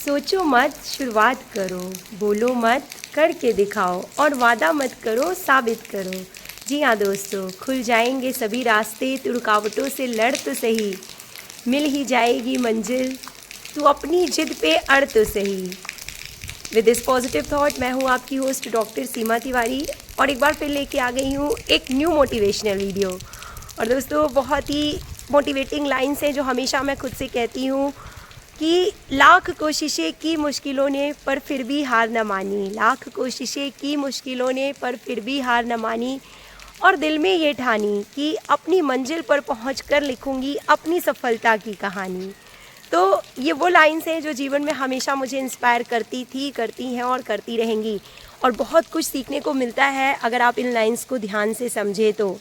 सोचो मत, शुरुआत करो। बोलो मत, करके दिखाओ। और वादा मत करो, साबित करो। जी हाँ दोस्तों, खुल जाएंगे सभी रास्ते। तू रुकावटों से लड़ तो सही, मिल ही जाएगी मंजिल। तू अपनी जिद पे अड़ तो सही। विद दिस पॉजिटिव थॉट, मैं हूँ आपकी होस्ट डॉक्टर सीमा तिवारी, और एक बार फिर लेके आ गई हूँ एक न्यू मोटिवेशनल वीडियो। और दोस्तों, बहुत ही मोटिवेटिंग लाइन्स हैं जो हमेशा मैं खुद से कहती हूँ कि लाख कोशिशें की मुश्किलों ने, पर फिर भी हार न मानी। लाख कोशिशें की मुश्किलों ने, पर फिर भी हार न मानी। और दिल में ये ठानी कि अपनी मंजिल पर पहुंचकर लिखूंगी अपनी सफलता की कहानी। तो ये वो लाइन्स हैं जो जीवन में हमेशा मुझे इंस्पायर करती थी, करती हैं और करती रहेंगी। और बहुत कुछ सीखने को मिलता है अगर आप इन लाइन्स को ध्यान से समझे तो।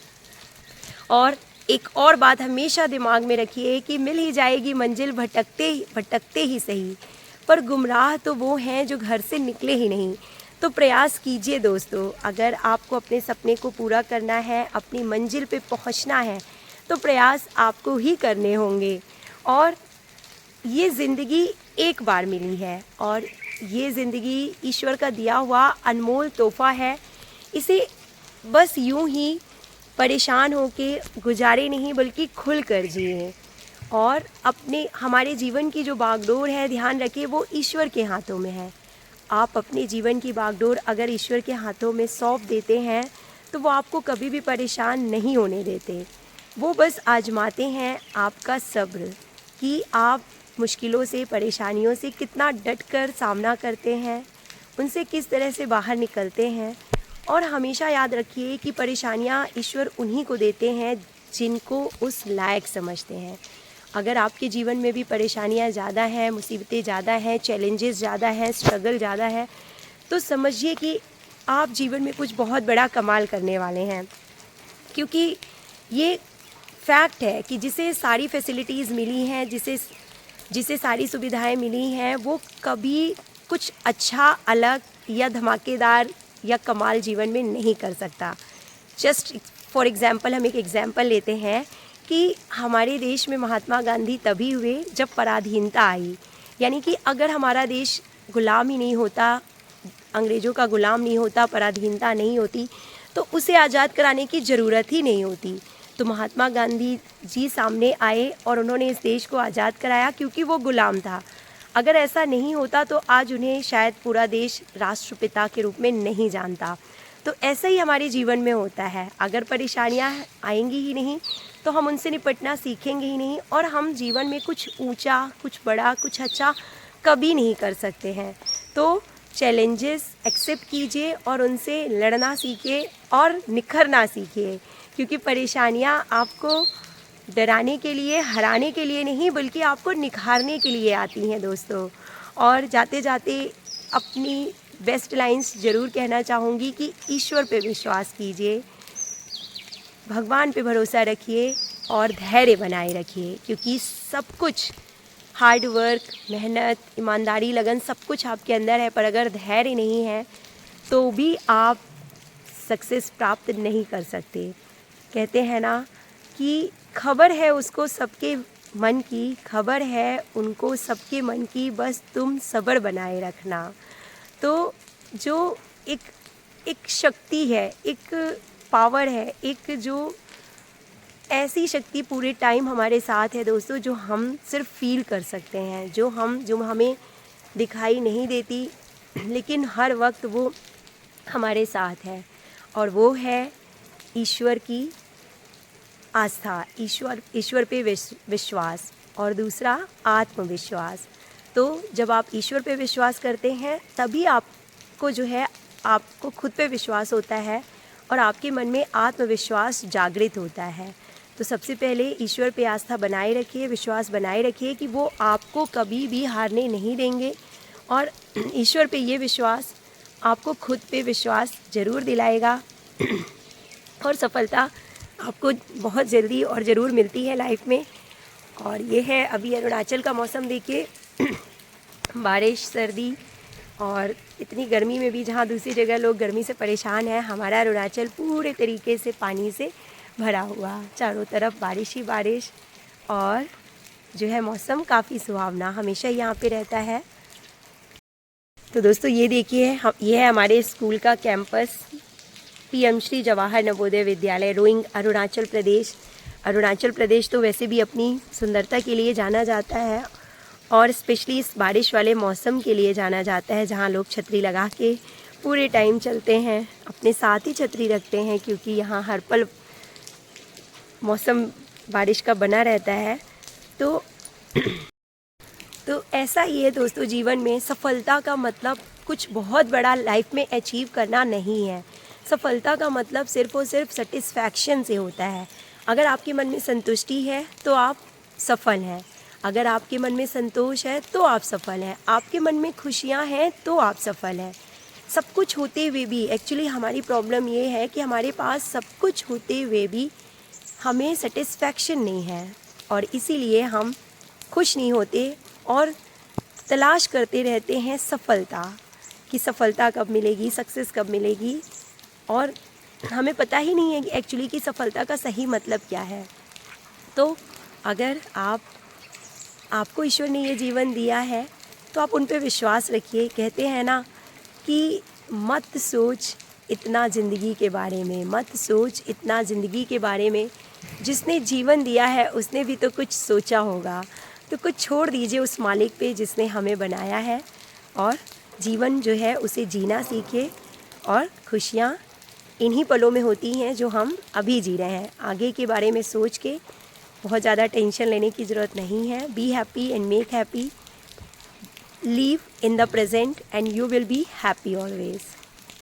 और एक और बात हमेशा दिमाग में रखिए कि मिल ही जाएगी मंजिल, भटकते ही सही, पर गुमराह तो वो हैं जो घर से निकले ही नहीं। तो प्रयास कीजिए दोस्तों, अगर आपको अपने सपने को पूरा करना है, अपनी मंजिल पे पहुंचना है, तो प्रयास आपको ही करने होंगे। और ये ज़िंदगी एक बार मिली है, और ये ज़िंदगी ईश्वर का दिया हुआ अनमोल तोहफ़ा है। इसे बस यूं ही परेशान होके गुजारे नहीं, बल्कि खुल कर जिए। और अपने हमारे जीवन की जो बागडोर है, ध्यान रखिए, वो ईश्वर के हाथों में है। आप अपने जीवन की बागडोर अगर ईश्वर के हाथों में सौंप देते हैं, तो वो आपको कभी भी परेशान नहीं होने देते। वो बस आजमाते हैं आपका सब्र, कि आप मुश्किलों से, परेशानियों से कितना डट कर सामना करते हैं, उनसे किस तरह से बाहर निकलते हैं। और हमेशा याद रखिए कि परेशानियाँ ईश्वर उन्हीं को देते हैं जिनको उस लायक समझते हैं। अगर आपके जीवन में भी परेशानियाँ ज़्यादा हैं, मुसीबतें ज़्यादा हैं, चैलेंजेस ज़्यादा हैं, स्ट्रगल ज़्यादा है, तो समझिए कि आप जीवन में कुछ बहुत बड़ा कमाल करने वाले हैं। क्योंकि ये फैक्ट है कि जिसे सारी फैसिलिटीज़ मिली हैं, जिसे सारी सुविधाएं मिली हैं, वो कभी कुछ अच्छा, अलग या धमाकेदार या कमाल जीवन में नहीं कर सकता। जस्ट फॉर एग्ज़ाम्पल, हम एक एग्ज़ाम्पल लेते हैं कि हमारे देश में महात्मा गांधी तभी हुए जब पराधीनता आई। यानी कि अगर हमारा देश गुलाम ही नहीं होता, अंग्रेज़ों का गुलाम नहीं होता, पराधीनता नहीं होती, तो उसे आज़ाद कराने की ज़रूरत ही नहीं होती। तो महात्मा गांधी जी सामने आए और उन्होंने इस देश को आज़ाद कराया, क्योंकि वो गुलाम था। अगर ऐसा नहीं होता तो आज उन्हें शायद पूरा देश राष्ट्रपिता के रूप में नहीं जानता। तो ऐसा ही हमारे जीवन में होता है, अगर परेशानियां आएंगी ही नहीं तो हम उनसे निपटना सीखेंगे ही नहीं, और हम जीवन में कुछ ऊंचा, कुछ बड़ा, कुछ अच्छा कभी नहीं कर सकते हैं। तो चैलेंजेस एक्सेप्ट कीजिए और उनसे लड़ना सीखिए और निखरना सीखिए, क्योंकि परेशानियां आपको डराने के लिए, हराने के लिए नहीं, बल्कि आपको निखारने के लिए आती हैं दोस्तों। और जाते जाते अपनी बेस्ट लाइन्स ज़रूर कहना चाहूँगी कि ईश्वर पे विश्वास कीजिए, भगवान पे भरोसा रखिए और धैर्य बनाए रखिए, क्योंकि सब कुछ, हार्ड वर्क, मेहनत, ईमानदारी, लगन, सब कुछ आपके अंदर है, पर अगर धैर्य नहीं है तो भी आप सक्सेस प्राप्त नहीं कर सकते। कहते हैं ना कि खबर है उसको सबके मन की, खबर है उनको सबके मन की, बस तुम सब्र बनाए रखना। तो जो एक शक्ति है, एक पावर है, एक जो ऐसी शक्ति पूरे टाइम हमारे साथ है दोस्तों, जो हम सिर्फ फील कर सकते हैं, जो हमें दिखाई नहीं देती, लेकिन हर वक्त वो हमारे साथ है। और वो है ईश्वर की आस्था, ईश्वर पे विश्वास, और दूसरा आत्मविश्वास। तो जब आप ईश्वर पे विश्वास करते हैं, तभी आपको जो है, आपको खुद पे विश्वास होता है और आपके मन में आत्मविश्वास जागृत होता है। तो सबसे पहले ईश्वर पे आस्था बनाए रखिए, विश्वास बनाए रखिए कि वो आपको कभी भी हारने नहीं देंगे। और ईश्वर पे ये विश्वास आपको खुद पे विश्वास ज़रूर दिलाएगा और सफलता आपको बहुत जल्दी और ज़रूर मिलती है लाइफ में। और ये है अभी अरुणाचल का मौसम, देखिए बारिश, सर्दी, और इतनी गर्मी में भी जहाँ दूसरी जगह लोग गर्मी से परेशान हैं, हमारा अरुणाचल पूरे तरीके से पानी से भरा हुआ, चारों तरफ बारिश ही बारिश, और जो है मौसम काफ़ी सुहावना हमेशा यहाँ पे रहता है। तो दोस्तों ये देखिए, ये है हमारे स्कूल का campus, PM Shri Jawahar Navodaya Vidyalaya rowing, Arunachal Pradesh. Arunachal Pradesh तो वैसे भी अपनी सुंदरता के लिए जाना जाता है और स्पेशली इस बारिश वाले मौसम के लिए जाना जाता है, जहाँ लोग छतरी लगा के पूरे टाइम चलते हैं, अपने साथ ही छतरी रखते हैं, क्योंकि यहाँ हर पल मौसम बारिश का बना रहता है। तो ऐसा ही है दोस्तों, जीवन में सफलता का मतलब कुछ बहुत बड़ा लाइफ में अचीव करना नहीं है। सफलता का मतलब सिर्फ़ और सिर्फ सेटिस्फैक्शन से होता है। अगर आपके मन में संतुष्टि है तो आप सफल हैं, अगर आपके मन में संतोष है तो आप सफल हैं, आपके मन में खुशियाँ हैं तो आप सफल हैं। सब कुछ होते हुए भी एक्चुअली हमारी प्रॉब्लम ये है कि हमारे पास सब कुछ होते हुए भी हमें सेटिस्फैक्शन नहीं है, और इसीलिए हम खुश नहीं होते और तलाश करते रहते हैं सफलता, कि सफलता कब मिलेगी, सक्सेस कब मिलेगी, और हमें पता ही नहीं है कि एक्चुअली कि सफलता का सही मतलब क्या है। तो अगर आपको ईश्वर ने ये जीवन दिया है तो आप उन पे विश्वास रखिए। कहते हैं ना कि मत सोच इतना ज़िंदगी के बारे में, मत सोच इतना ज़िंदगी के बारे में, जिसने जीवन दिया है उसने भी तो कुछ सोचा होगा। तो कुछ छोड़ दीजिए उस मालिक पे जिसने हमें बनाया है, और जीवन जो है उसे जीना सीखे। और खुशियाँ इन्हीं पलों में होती हैं जो हम अभी जी रहे हैं। आगे के बारे में सोच के बहुत ज़्यादा टेंशन लेने की ज़रूरत नहीं है। Be happy and make happy, live in the present and you will be happy always.